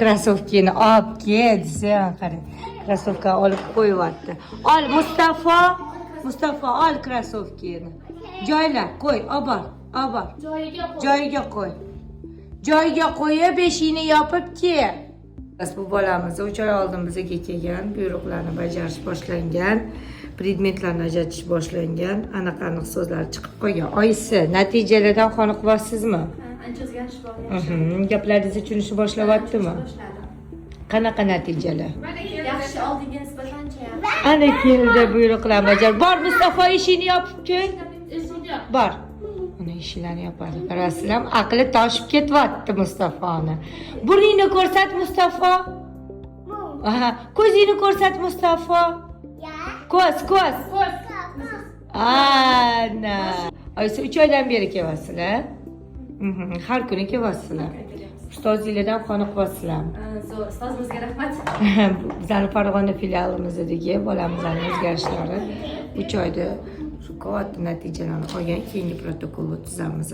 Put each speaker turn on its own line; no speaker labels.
Krossovkani olib kel desam, qarang. Krossovkani olib qo'yapti. Ol Mustafa ol krossovkani. Joyla, qo'y, obor. Joyiga qo'y. Joyiga qo'yib, eshikni yopib kel. Bu bolamiz 3 oy oldin bizga kelgan, buyruqlarni bajarish boshlangan, predmetlarni ajratish boshlangan, aniq so'zlar chiqib qolgan. Oyisi, natijalardan qoniqyapsizmi?
Ancha o'zgarish bor.
Gaplaringizni tushunishni boshlayaptimi? Qanaqa natijalar?
Yaxshi, oldinga nisbatan ancha yaxshi.
Ana keldi buyruqlar bajar. Bor Mustafa eshikni yopib kel. Bor. Uni eshiklarni yopadi. Qarasizlar, aqli toshib ketyapti Mustafoni. Burningni ko'rsat Mustafa. Aha, ko'zingni ko'rsat Mustafa. Ko'z. Ana. Oyisi 3 oydan beri kelyapsizlar. Har kuni kelyapsizlar. Ustozinglardan qoniqyapsizlarmi?
Zo'r, ustozimizga rahmat.
Bizning Farg'ona filialimizdagi bolamizning o'zgarishlari 3 oyda shu katta natijalarni olgan, keyingi protokolni tuzamiz.